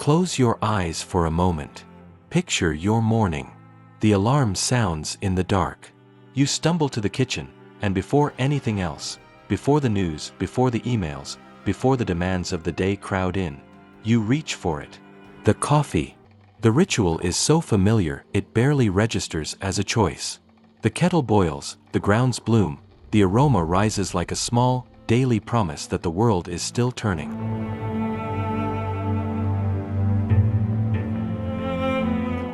Close your eyes for a moment. Picture your morning. The alarm sounds in the dark. You stumble to the kitchen, and before anything else, before the news, before the emails, before the demands of the day crowd in, you reach for it. The coffee. The ritual is so familiar it barely registers as a choice. The kettle boils, the grounds bloom, the aroma rises like a small, daily promise that the world is still turning.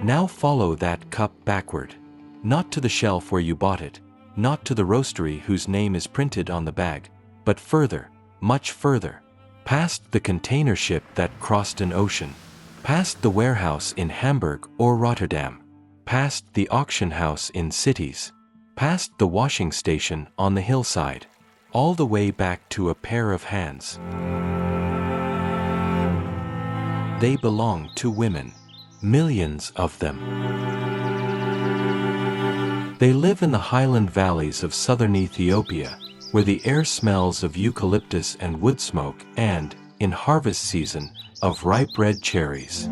Now follow that cup backward. Not to the shelf where you bought it, not to the roastery whose name is printed on the bag, but further, much further, past the container ship that crossed an ocean, past the warehouse in Hamburg or Rotterdam, past the auction house in cities, past the washing station on the hillside, all the way back to a pair of hands. They belong to women, millions of them. They live in the highland valleys of southern Ethiopia, where the air smells of eucalyptus and wood smoke and, in harvest season, of ripe red cherries.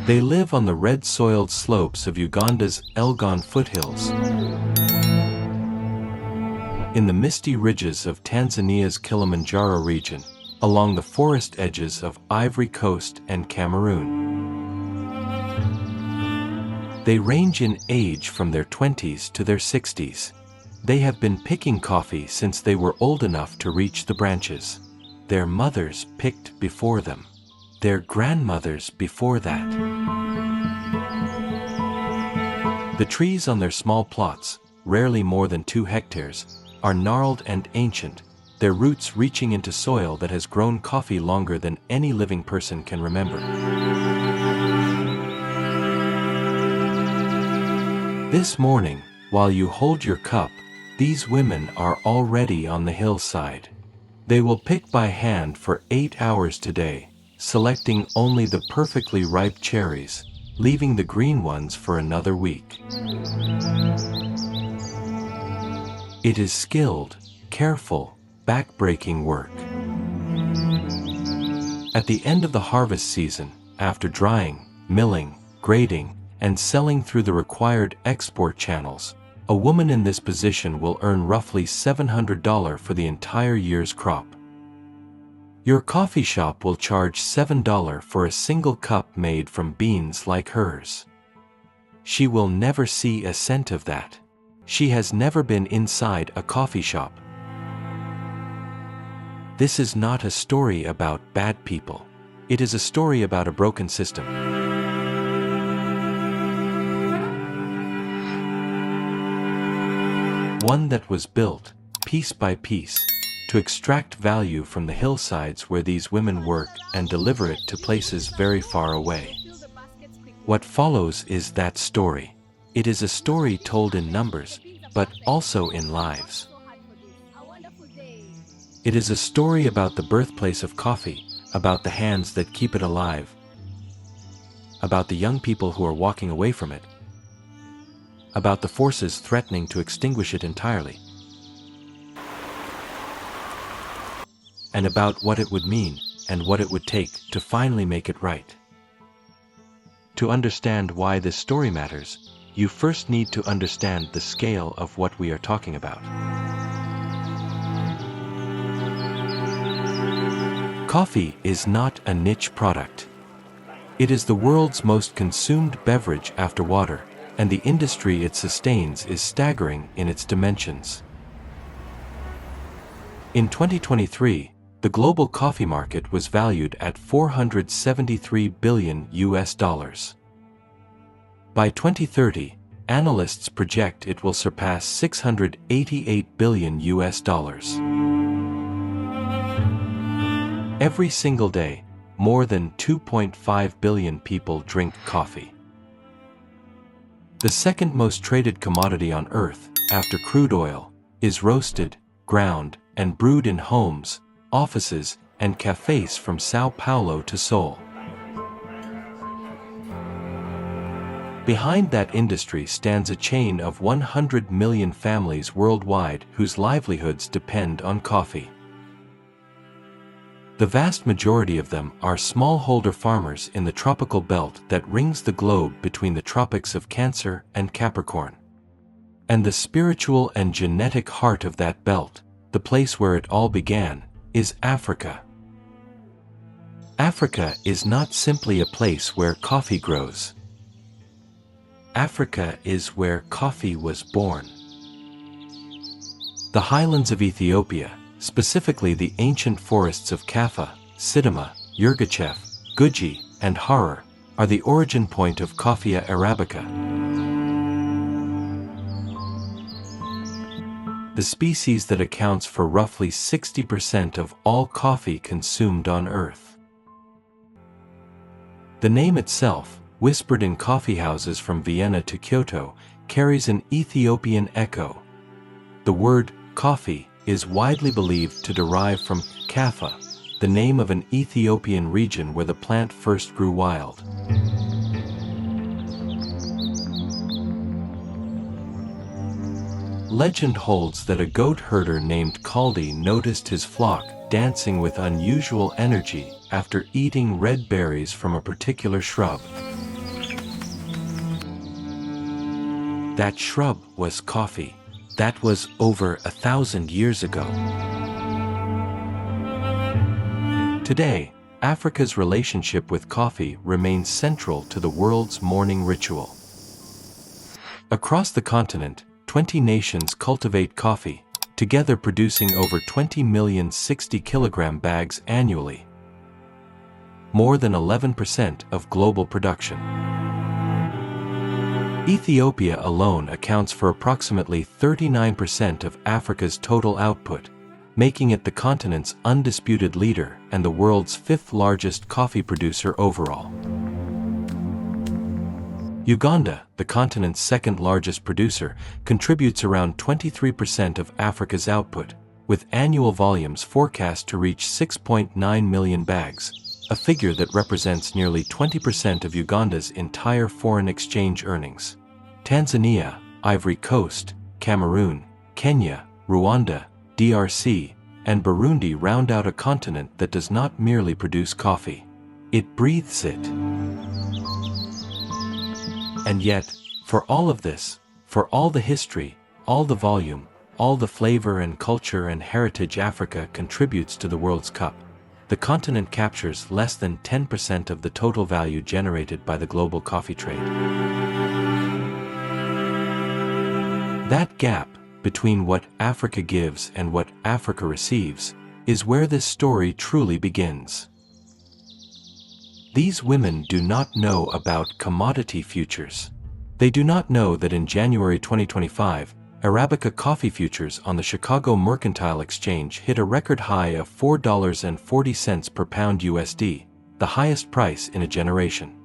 They live on the red-soiled slopes of Uganda's Elgon foothills, in the misty ridges of Tanzania's Kilimanjaro region, along the forest edges of Ivory Coast and Cameroon. They range in age from their 20s to their 60s. They have been picking coffee since they were old enough to reach the branches. Their mothers picked before them. Their grandmothers before that. The trees on their small plots, rarely more than 2 hectares, are gnarled and ancient, their roots reaching into soil that has grown coffee longer than any living person can remember. This morning, while you hold your cup, these women are already on the hillside. They will pick by hand for 8 hours today, selecting only the perfectly ripe cherries, leaving the green ones for another week. It is skilled, careful, back-breaking work. At the end of the harvest season, after drying, milling, grading, and selling through the required export channels, a woman in this position will earn roughly $700 for the entire year's crop. Your coffee shop will charge $7 for a single cup made from beans like hers. She will never see a cent of that. She has never been inside a coffee shop. This is not a story about bad people. It is a story about a broken system. One that was built, piece by piece, to extract value from the hillsides where these women work and deliver it to places very far away. What follows is that story. It is a story told in numbers, but also in lives. It is a story about the birthplace of coffee, about the hands that keep it alive, about the young people who are walking away from it, about the forces threatening to extinguish it entirely, and about what it would mean and what it would take to finally make it right. To understand why this story matters, you first need to understand the scale of what we are talking about. Coffee is not a niche product. It is the world's most consumed beverage after water, and the industry it sustains is staggering in its dimensions. In 2023, the global coffee market was valued at $473 billion. By 2030, analysts project it will surpass $688 billion. Every single day, more than 2.5 billion people drink coffee. The second most traded commodity on Earth, after crude oil, is roasted, ground, and brewed in homes, offices, and cafes from Sao Paulo to Seoul. Behind that industry stands a chain of 100 million families worldwide whose livelihoods depend on coffee. The vast majority of them are smallholder farmers in the tropical belt that rings the globe between the tropics of Cancer and Capricorn. And the spiritual and genetic heart of that belt, the place where it all began, is Africa. Africa is not simply a place where coffee grows. Africa is where coffee was born. The highlands of Ethiopia, specifically the ancient forests of Kaffa, Sidama, Yirgacheffe, Guji, and Harar, are the origin point of Coffea arabica. The species that accounts for roughly 60% of all coffee consumed on Earth. The name itself, whispered in coffeehouses from Vienna to Kyoto, carries an Ethiopian echo. The word coffee is widely believed to derive from Kaffa, the name of an Ethiopian region where the plant first grew wild. Legend holds that a goat herder named Kaldi noticed his flock dancing with unusual energy after eating red berries from a particular shrub. That shrub was coffee. That was over 1,000 years ago. Today, Africa's relationship with coffee remains central to the world's morning ritual. Across the continent, 20 nations cultivate coffee, together producing over 20 million 60-kilogram bags annually, more than 11% of global production. Ethiopia alone accounts for approximately 39% of Africa's total output, making it the continent's undisputed leader and the world's fifth largest coffee producer overall. Uganda, the continent's second largest producer, contributes around 23% of Africa's output, with annual volumes forecast to reach 6.9 million bags, a figure that represents nearly 20% of Uganda's entire foreign exchange earnings. Tanzania, Ivory Coast, Cameroon, Kenya, Rwanda, DRC, and Burundi round out a continent that does not merely produce coffee. It breathes it. And yet, for all of this, for all the history, all the volume, all the flavor and culture and heritage Africa contributes to the World's Cup, the continent captures less than 10% of the total value generated by the global coffee trade. That gap between what Africa gives and what Africa receives is where this story truly begins. These women do not know about commodity futures. They do not know that in January 2025, Arabica coffee futures on the Chicago Mercantile Exchange hit a record high of $4.40 per pound USD, the highest price in a generation.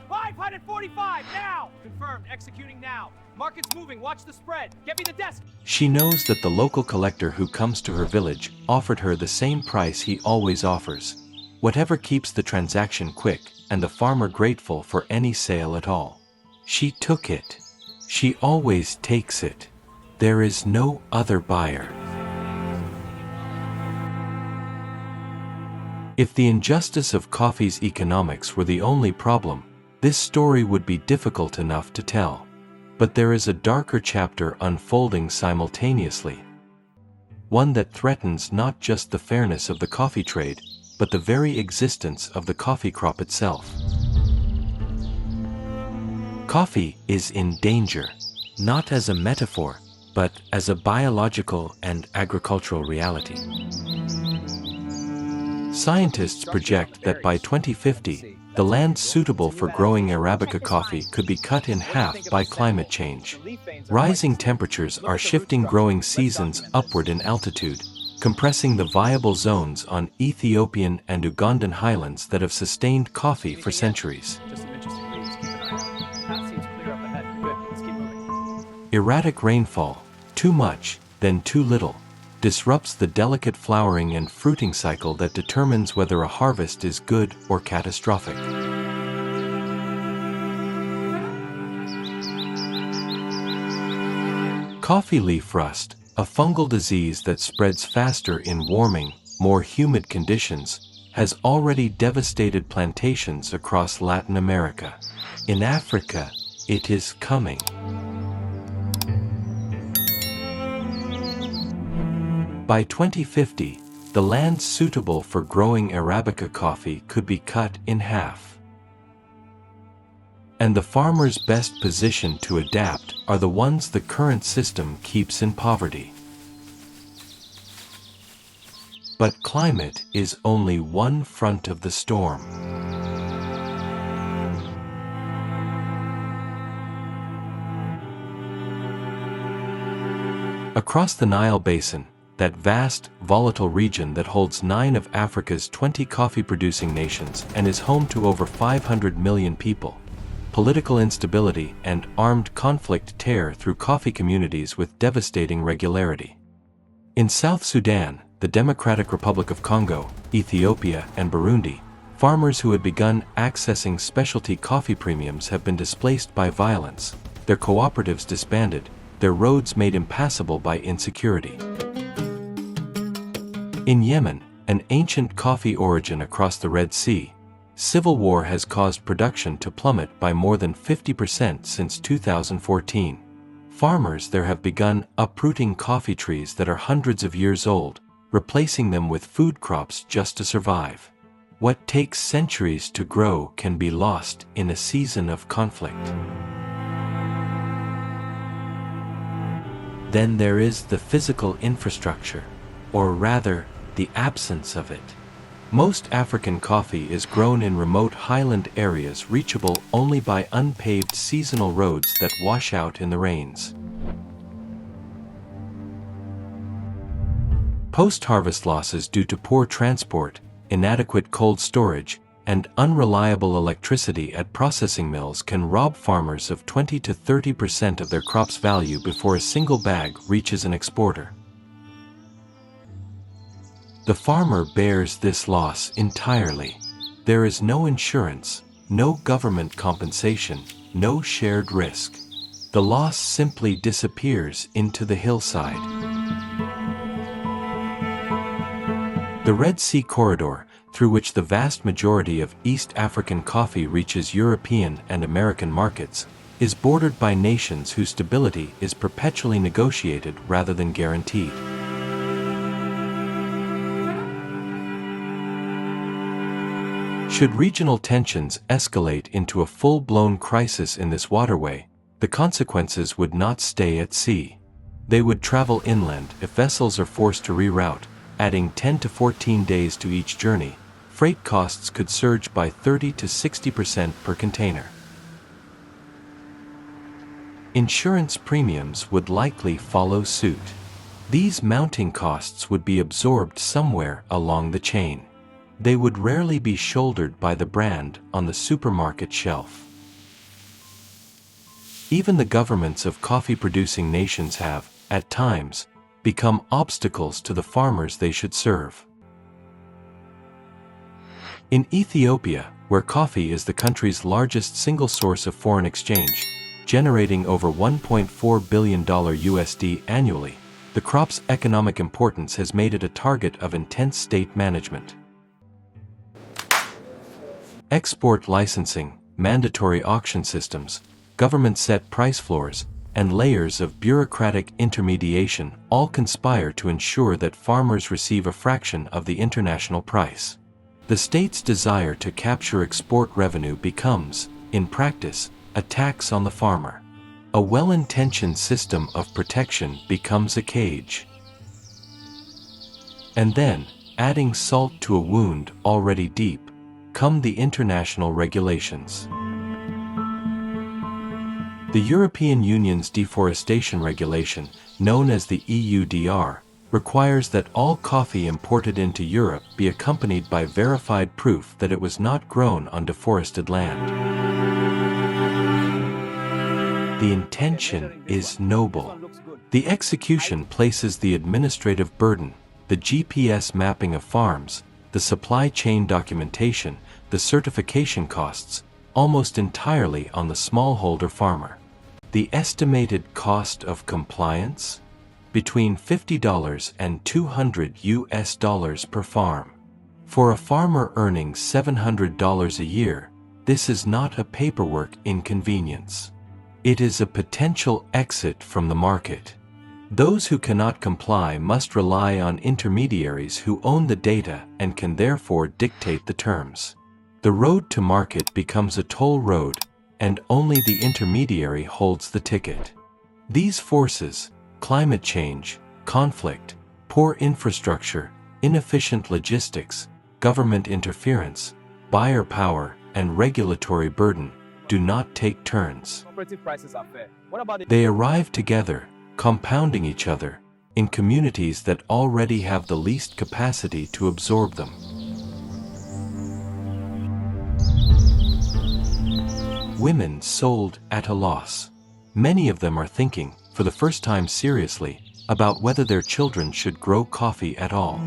545 now! Confirmed, executing now. Market's moving, watch the spread. Get me the desk! She knows that the local collector who comes to her village offered her the same price he always offers. Whatever keeps the transaction quick and the farmer grateful for any sale at all. She took it. She always takes it. There is no other buyer. If the injustice of coffee's economics were the only problem, this story would be difficult enough to tell. But there is a darker chapter unfolding simultaneously. One that threatens not just the fairness of the coffee trade, but the very existence of the coffee crop itself. Coffee is in danger, not as a metaphor, but as a biological and agricultural reality. Scientists project that by 2050, the land suitable for growing Arabica coffee could be cut in half by climate change. Rising temperatures are shifting growing seasons upward in altitude, compressing the viable zones on Ethiopian and Ugandan highlands that have sustained coffee for centuries. Erratic rainfall, too much, then too little, disrupts the delicate flowering and fruiting cycle that determines whether a harvest is good or catastrophic. Coffee leaf rust, a fungal disease that spreads faster in warming, more humid conditions, has already devastated plantations across Latin America. In Africa, it is coming. By 2050, the land suitable for growing Arabica coffee could be cut in half. And the farmers best positioned to adapt are the ones the current system keeps in poverty. But climate is only one front of the storm. Across the Nile Basin, that vast, volatile region that holds 9 of Africa's 20 coffee-producing nations and is home to over 500 million people, political instability and armed conflict tear through coffee communities with devastating regularity. In South Sudan, the Democratic Republic of Congo, Ethiopia, and Burundi, farmers who had begun accessing specialty coffee premiums have been displaced by violence, their cooperatives disbanded, their roads made impassable by insecurity. In Yemen, an ancient coffee origin across the Red Sea, civil war has caused production to plummet by more than 50% since 2014. Farmers there have begun uprooting coffee trees that are hundreds of years old, replacing them with food crops just to survive. What takes centuries to grow can be lost in a season of conflict. Then there is the physical infrastructure, or rather, the absence of it. Most African coffee is grown in remote highland areas reachable only by unpaved seasonal roads that wash out in the rains. Post-harvest losses due to poor transport, inadequate cold storage, and unreliable electricity at processing mills can rob farmers of 20 to 30% of their crop's value before a single bag reaches an exporter. The farmer bears this loss entirely. There is no insurance, no government compensation, no shared risk. The loss simply disappears into the hillside. The Red Sea corridor, through which the vast majority of East African coffee reaches European and American markets, is bordered by nations whose stability is perpetually negotiated rather than guaranteed. Should regional tensions escalate into a full-blown crisis in this waterway, the consequences would not stay at sea. They would travel inland if vessels are forced to reroute, adding 10 to 14 days to each journey. Freight costs could surge by 30 to 60% per container. Insurance premiums would likely follow suit. These mounting costs would be absorbed somewhere along the chain. They would rarely be shouldered by the brand on the supermarket shelf. Even the governments of coffee-producing nations have, at times, become obstacles to the farmers they should serve. In Ethiopia, where coffee is the country's largest single source of foreign exchange, generating over $1.4 billion USD annually, the crop's economic importance has made it a target of intense state management. Export licensing, mandatory auction systems, government-set price floors, and layers of bureaucratic intermediation all conspire to ensure that farmers receive a fraction of the international price. The state's desire to capture export revenue becomes, in practice, a tax on the farmer. A well-intentioned system of protection becomes a cage. And then, adding salt to a wound already deep, come the international regulations. The European Union's deforestation regulation, known as the EUDR, requires that all coffee imported into Europe be accompanied by verified proof that it was not grown on deforested land. The intention is noble. The execution places the administrative burden, the GPS mapping of farms, the supply chain documentation, the certification costs, almost entirely on the smallholder farmer. The estimated cost of compliance? between $50 and $200 per farm. For a farmer earning $700 a year, this is not a paperwork inconvenience. It is a potential exit from the market. Those who cannot comply must rely on intermediaries who own the data and can therefore dictate the terms. The road to market becomes a toll road, and only the intermediary holds the ticket. These forces, climate change, conflict, poor infrastructure, inefficient logistics, government interference, buyer power, and regulatory burden, do not take turns. Cooperative prices are fair. What about the... They arrive together, compounding each other, in communities that already have the least capacity to absorb them. Women sold at a loss. Many of them are thinking, for the first time seriously, about whether their children should grow coffee at all.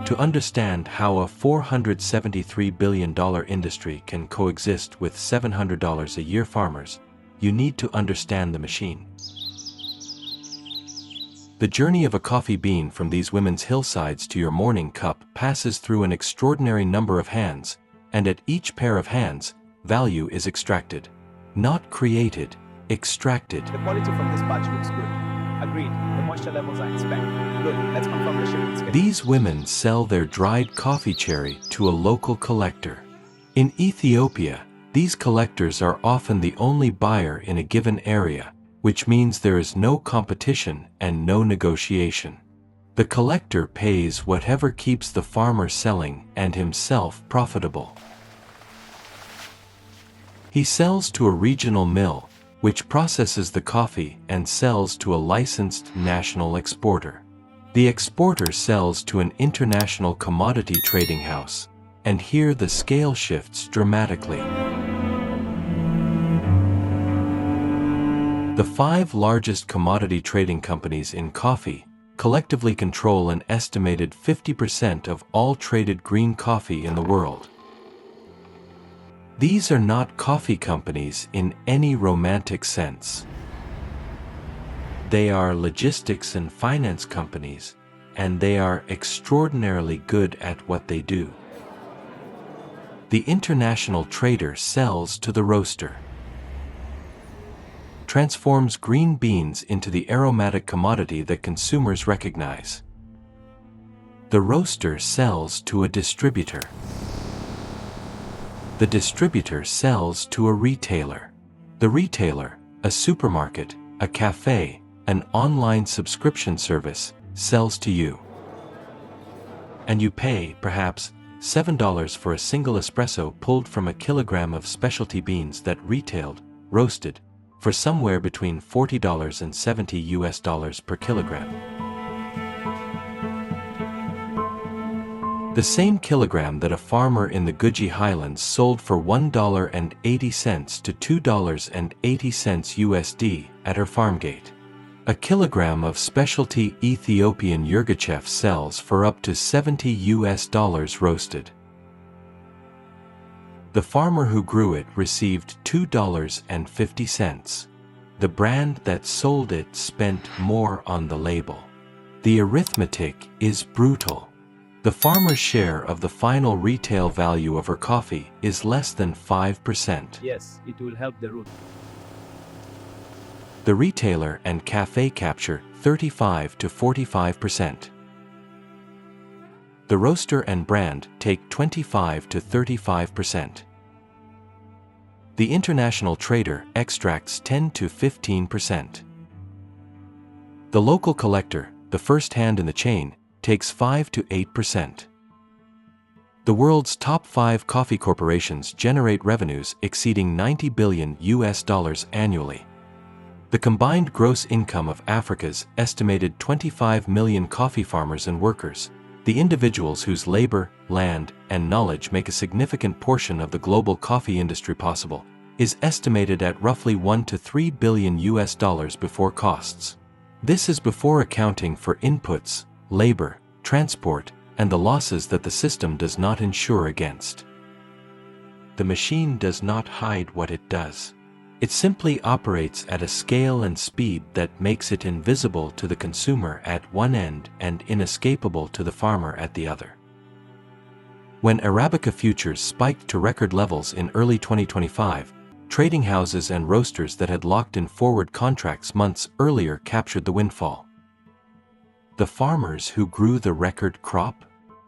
To understand how a $473 billion industry can coexist with $700 a year farmers, you need to understand the machine. The journey of a coffee bean from these women's hillsides to your morning cup passes through an extraordinary number of hands, and at each pair of hands, value is extracted. Not created, extracted. The quality from this batch looks good. Agreed. The moisture levels are in spec. Good. Let's confirm the shipment schedule. These women sell their dried coffee cherry to a local collector. In Ethiopia, these collectors are often the only buyer in a given area, which means there is no competition and no negotiation. The collector pays whatever keeps the farmer selling and himself profitable. He sells to a regional mill, which processes the coffee and sells to a licensed national exporter. The exporter sells to an international commodity trading house, and here the scale shifts dramatically. The 5 largest commodity trading companies in coffee collectively control an estimated 50% of all traded green coffee in the world. These are not coffee companies in any romantic sense. They are logistics and finance companies, and they are extraordinarily good at what they do. The international trader sells to the roaster, transforms green beans into the aromatic commodity that consumers recognize. The roaster sells to a distributor. The distributor sells to a retailer. The retailer, a supermarket, a cafe, an online subscription service, sells to you. And you pay, perhaps, $7 for a single espresso pulled from a kilogram of specialty beans that retailed, roasted, for somewhere between $40 and $70 per kilogram. The same kilogram that a farmer in the Guji Highlands sold for $1.80 to $2.80 USD at her farm gate. A kilogram of specialty Ethiopian yirgacheffe sells for up to $70 roasted. The farmer who grew it received $2.50. The brand that sold it spent more on the label. The arithmetic is brutal. The farmer's share of the final retail value of her coffee is less than 5%. Yes, it will help the root. The retailer and cafe capture 35 to 45%. The roaster and brand take 25 to 35%. The international trader extracts 10 to 15%. The local collector, the first hand in the chain, takes 5 to 8%. The world's top 5 coffee corporations generate revenues exceeding $90 billion annually. The combined gross income of Africa's estimated 25 million coffee farmers and workers, the individuals whose labor, land, and knowledge make a significant portion of the global coffee industry possible, is estimated at roughly $1 to $3 billion before costs. This is before accounting for inputs, labor, transport, and the losses that the system does not insure against. The machine does not hide what it does. It simply operates at a scale and speed that makes it invisible to the consumer at one end and inescapable to the farmer at the other. When Arabica futures spiked to record levels in early 2025, trading houses and roasters that had locked in forward contracts months earlier captured the windfall. The farmers who grew the record crop?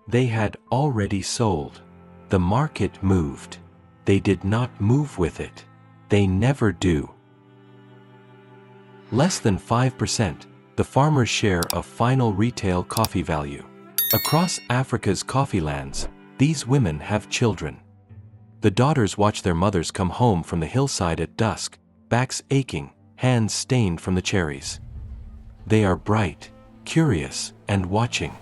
They had already sold. The market moved. They did not move with it. They never do. Less than 5%, the farmer's share of final retail coffee value. Across Africa's coffee lands, these women have children. The daughters watch their mothers come home from the hillside at dusk, backs aching, hands stained from the cherries. They are bright, curious, and watching.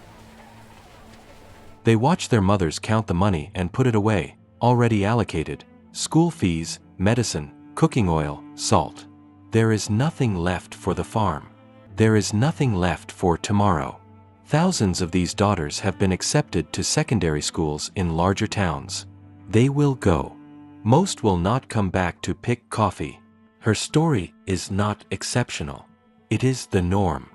They watch their mothers count the money and put it away, already allocated: school fees, medicine, cooking oil, salt. There is nothing left for the farm. There is nothing left for tomorrow. Thousands of these daughters have been accepted to secondary schools in larger towns. They will go. Most will not come back to pick coffee. Her story is not exceptional. It is the norm.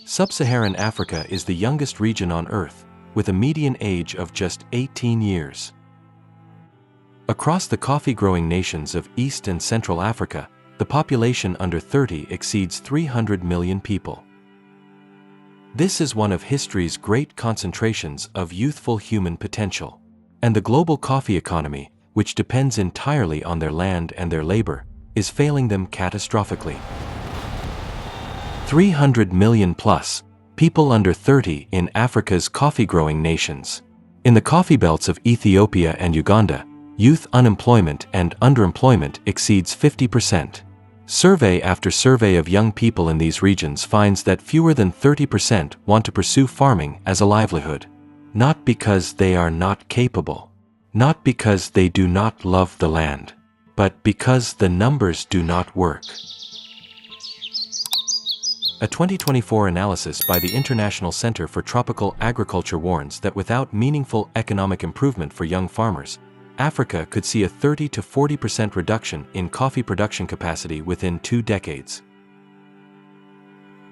Sub-Saharan Africa is the youngest region on Earth, with a median age of just 18 years. Across the coffee-growing nations of East and Central Africa, the population under 30 exceeds 300 million people. This is one of history's great concentrations of youthful human potential. And the global coffee economy, which depends entirely on their land and their labor, is failing them catastrophically. 300 million plus people under 30 in Africa's coffee-growing nations. In the coffee belts of Ethiopia and Uganda, youth unemployment and underemployment exceeds 50%. Survey after survey of young people in these regions finds that fewer than 30% want to pursue farming as a livelihood. Not because they are not capable, not because they do not love the land, but because the numbers do not work. A 2024 analysis by the International Center for Tropical Agriculture warns that without meaningful economic improvement for young farmers, Africa could see a 30 to 40% reduction in coffee production capacity within 2 decades.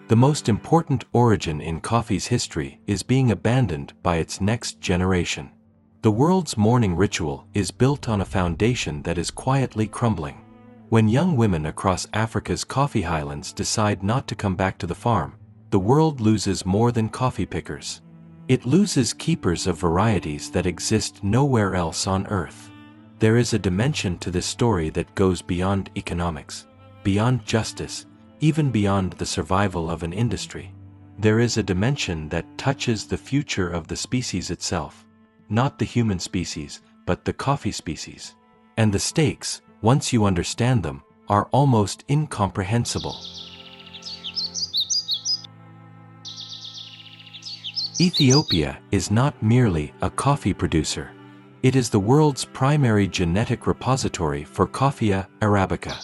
The most important origin in coffee's history is being abandoned by its next generation. The world's morning ritual is built on a foundation that is quietly crumbling. When young women across Africa's coffee highlands decide not to come back to the farm, the world loses more than coffee pickers. It loses keepers of varieties that exist nowhere else on Earth. There is a dimension to this story that goes beyond economics, beyond justice, even beyond the survival of an industry. There is a dimension that touches the future of the species itself. Not the human species, but the coffee species. And the stakes, once you understand them, are almost incomprehensible. Ethiopia is not merely a coffee producer. It is the world's primary genetic repository for Coffea arabica.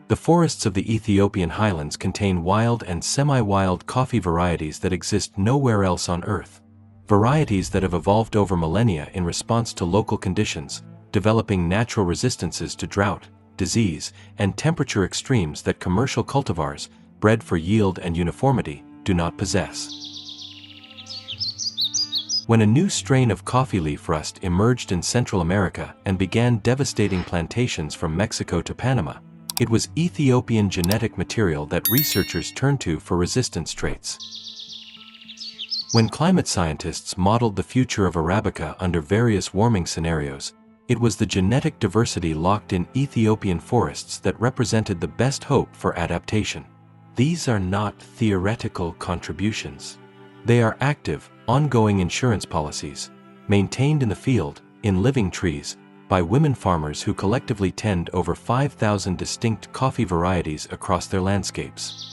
The forests of the Ethiopian highlands contain wild and semi-wild coffee varieties that exist nowhere else on Earth. Varieties that have evolved over millennia in response to local conditions, developing natural resistances to drought, disease, and temperature extremes that commercial cultivars, bred for yield and uniformity, do not possess. When a new strain of coffee leaf rust emerged in Central America and began devastating plantations from Mexico to Panama, it was Ethiopian genetic material that researchers turned to for resistance traits. When climate scientists modeled the future of Arabica under various warming scenarios, it was the genetic diversity locked in Ethiopian forests that represented the best hope for adaptation. These are not theoretical contributions. They are active, ongoing insurance policies, maintained in the field, in living trees, by women farmers who collectively tend over 5,000 distinct coffee varieties across their landscapes.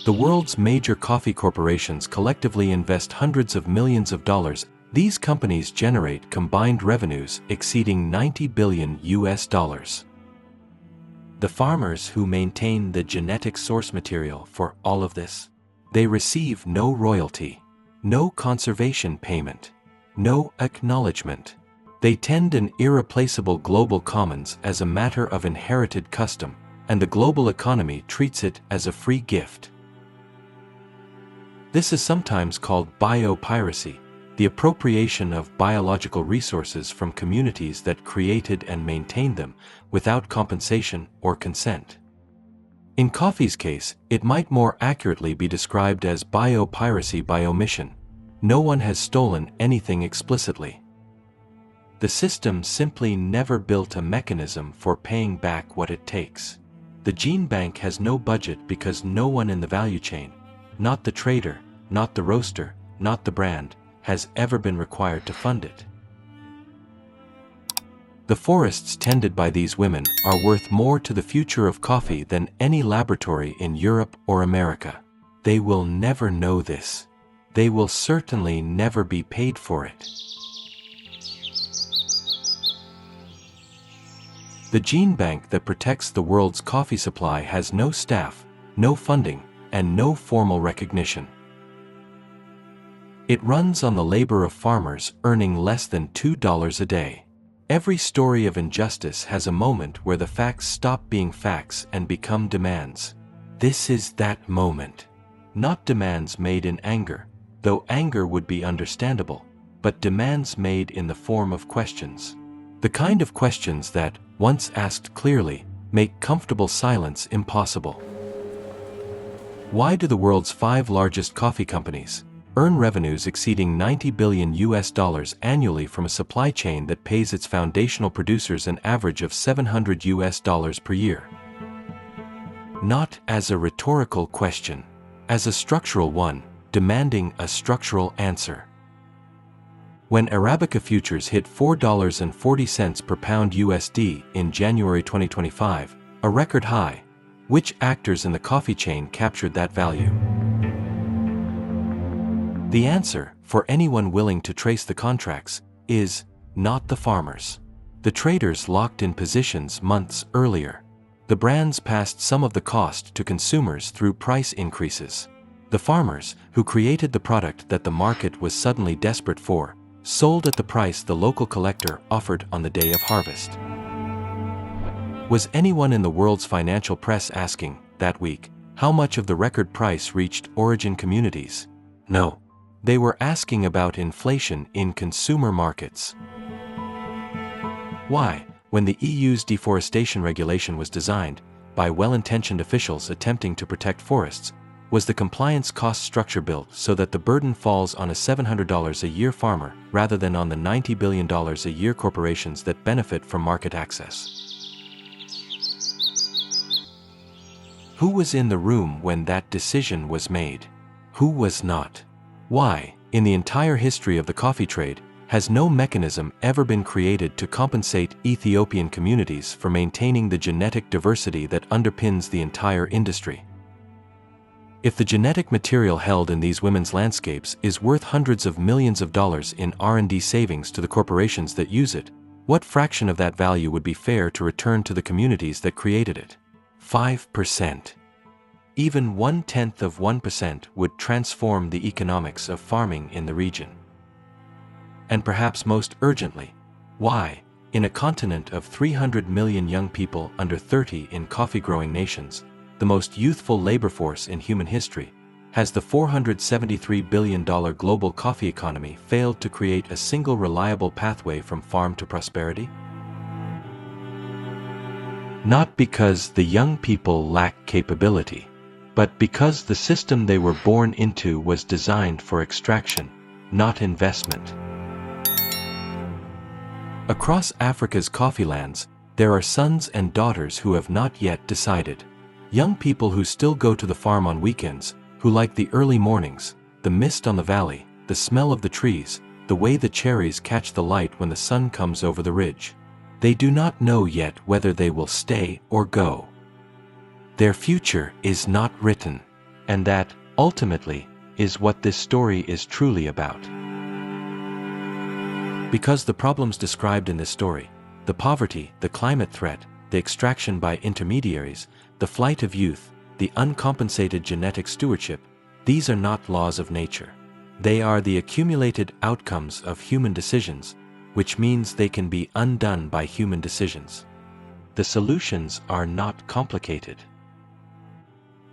The world's major coffee corporations collectively invest hundreds of millions of dollars. These companies generate combined revenues exceeding $90 billion. The farmers who maintain the genetic source material for all of this, they receive no royalty, no conservation payment. no acknowledgement. They tend an irreplaceable global commons as a matter of inherited custom, and the global economy treats it as a free gift. This is sometimes called biopiracy, the appropriation of biological resources from communities that created and maintained them without compensation or consent. In coffee's case, it might more accurately be described as biopiracy by omission. No one has stolen anything explicitly. The system simply never built a mechanism for paying back what it takes. The gene bank has no budget because no one in the value chain, not the trader, not the roaster, not the brand, has ever been required to fund it. The forests tended by these women are worth more to the future of coffee than any laboratory in Europe or America. They will never know this. They will certainly never be paid for it. The gene bank that protects the world's coffee supply has no staff, no funding, and no formal recognition. It runs on the labor of farmers earning less than $2 a day. Every story of injustice has a moment where the facts stop being facts and become demands. This is that moment. Not demands made in anger, though anger would be understandable, but demands made in the form of questions. The kind of questions that, once asked clearly, make comfortable silence impossible. Why do the world's 5 largest coffee companies earn revenues exceeding $90 billion annually from a supply chain that pays its foundational producers an average of $700 per year? Not as a rhetorical question, as a structural one, demanding a structural answer. When Arabica futures hit $4.40 per pound USD in January 2025, a record high, which actors in the coffee chain captured that value? The answer, for anyone willing to trace the contracts, is not the farmers. The traders locked in positions months earlier. The brands passed some of the cost to consumers through price increases. The farmers, who created the product that the market was suddenly desperate for, sold at the price the local collector offered on the day of harvest. Was anyone in the world's financial press asking, that week, how much of the record price reached origin communities? No. They were asking about inflation in consumer markets. Why, when the EU's deforestation regulation was designed, by well-intentioned officials attempting to protect forests, was the compliance cost structure built so that the burden falls on a $700 a year farmer rather than on the $90 billion a year corporations that benefit from market access? Who was in the room when that decision was made? Who was not? Why, in the entire history of the coffee trade, has no mechanism ever been created to compensate Ethiopian communities for maintaining the genetic diversity that underpins the entire industry? If the genetic material held in these women's landscapes is worth hundreds of millions of dollars in R&D savings to the corporations that use it, what fraction of that value would be fair to return to the communities that created it? 5%. Even 0.1% would transform the economics of farming in the region. And perhaps most urgently, why, in a continent of 300 million young people under 30 in coffee-growing nations, the most youthful labor force in human history, has the $473 billion global coffee economy failed to create a single reliable pathway from farm to prosperity? Not because the young people lack capability, but because the system they were born into was designed for extraction, not investment. Across Africa's coffee lands, there are sons and daughters who have not yet decided. Young people who still go to the farm on weekends, who like the early mornings, the mist on the valley, the smell of the trees, the way the cherries catch the light when the sun comes over the ridge. They do not know yet whether they will stay or go. Their future is not written, and that, ultimately, is what this story is truly about. Because the problems described in this story, the poverty, the climate threat, the extraction by intermediaries, the flight of youth, the uncompensated genetic stewardship, these are not laws of nature. They are the accumulated outcomes of human decisions, which means they can be undone by human decisions. The solutions are not complicated.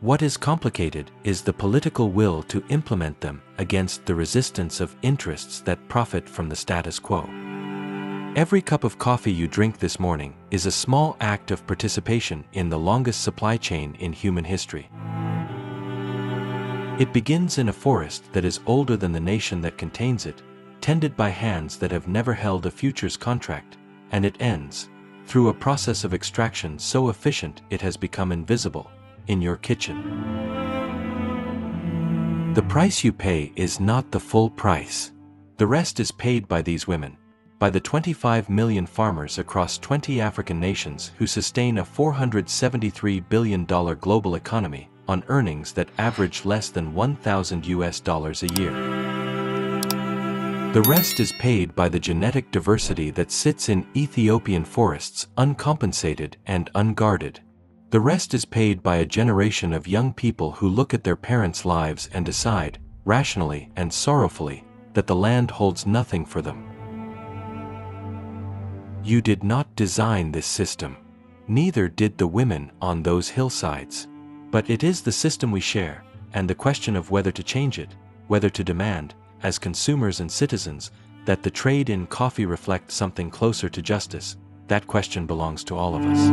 What is complicated is the political will to implement them against the resistance of interests that profit from the status quo. Every cup of coffee you drink this morning is a small act of participation in the longest supply chain in human history. It begins in a forest that is older than the nation that contains it, tended by hands that have never held a futures contract, and it ends, through a process of extraction so efficient it has become invisible, in your kitchen. The price you pay is not the full price. The rest is paid by these women, by the 25 million farmers across 20 African nations who sustain a $473 billion global economy on earnings that average less than $1,000 a year. The rest is paid by the genetic diversity that sits in Ethiopian forests uncompensated and unguarded. The rest is paid by a generation of young people who look at their parents' lives and decide, rationally and sorrowfully, that the land holds nothing for them. You did not design this system. Neither did the women on those hillsides. But it is the system we share, and the question of whether to change it, whether to demand, as consumers and citizens, that the trade in coffee reflect something closer to justice, that question belongs to all of us.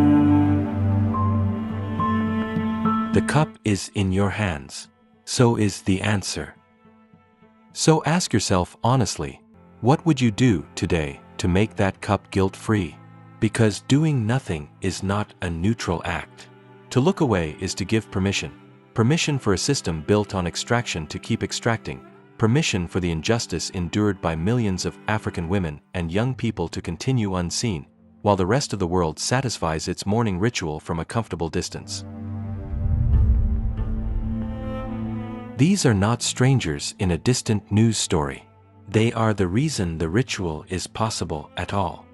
The cup is in your hands. So is the answer. So ask yourself honestly, what would you do today to make that cup guilt-free? Because doing nothing is not a neutral act. To look away is to give permission. Permission for a system built on extraction to keep extracting. Permission for the injustice endured by millions of African women and young people to continue unseen, while the rest of the world satisfies its morning ritual from a comfortable distance. These are not strangers in a distant news story. They are the reason the ritual is possible at all.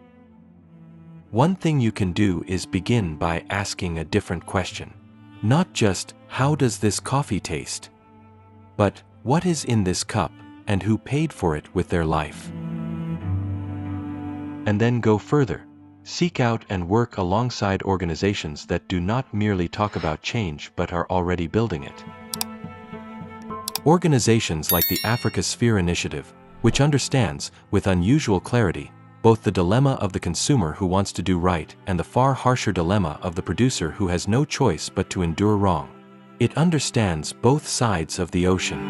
One thing you can do is begin by asking a different question. Not just, how does this coffee taste? But, what is in this cup, and who paid for it with their life? And then go further. Seek out and work alongside organizations that do not merely talk about change but are already building it. Organizations like the Africa Sphere Initiative, which understands, with unusual clarity, both the dilemma of the consumer who wants to do right and the far harsher dilemma of the producer who has no choice but to endure wrong. It understands both sides of the ocean.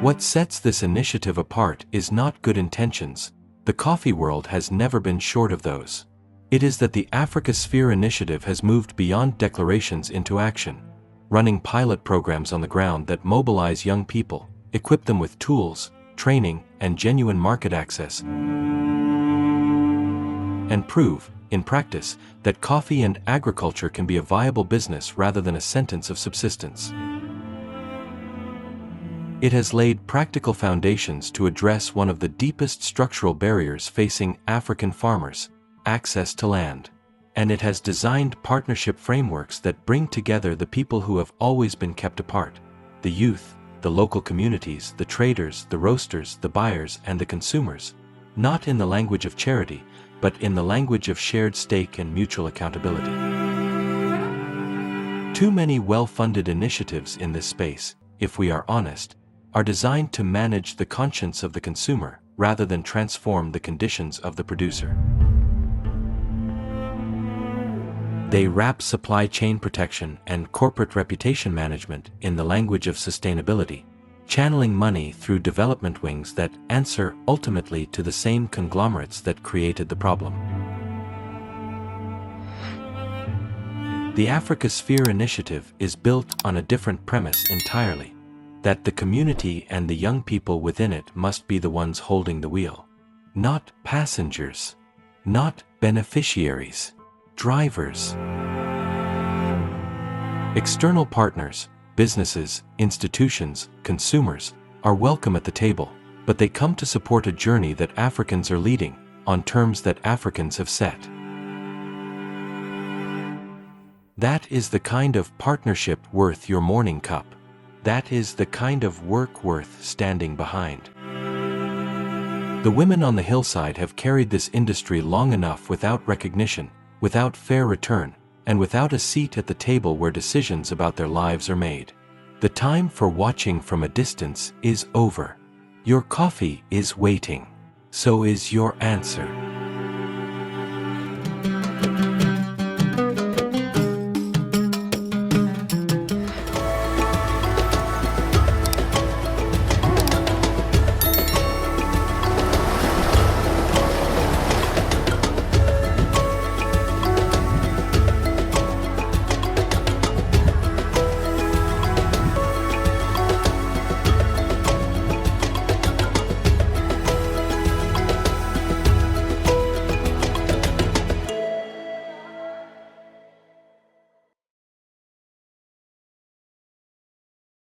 What sets this initiative apart is not good intentions. The coffee world has never been short of those. It is that the Africa Sphere Initiative has moved beyond declarations into action, running pilot programs on the ground that mobilize young people, equip them with tools, training, and genuine market access, and prove, in practice, that coffee and agriculture can be a viable business rather than a sentence of subsistence. It has laid practical foundations to address one of the deepest structural barriers facing African farmers, access to land. And it has designed partnership frameworks that bring together the people who have always been kept apart: the youth, the local communities, the traders, the roasters, the buyers, and the consumers, not in the language of charity, but in the language of shared stake and mutual accountability. Too many well-funded initiatives in this space, if we are honest, are designed to manage the conscience of the consumer rather than transform the conditions of the producer. They wrap supply chain protection and corporate reputation management in the language of sustainability, channeling money through development wings that answer ultimately to the same conglomerates that created the problem. The Africa Sphere Initiative is built on a different premise entirely: that the community and the young people within it must be the ones holding the wheel. Not passengers. Not beneficiaries. Drivers. External partners, businesses, institutions, consumers, are welcome at the table, but they come to support a journey that Africans are leading, on terms that Africans have set. That is the kind of partnership worth your morning cup. That is the kind of work worth standing behind. The women on the hillside have carried this industry long enough without recognition, without fair return, and without a seat at the table where decisions about their lives are made. The time for watching from a distance is over. Your coffee is waiting. So is your answer.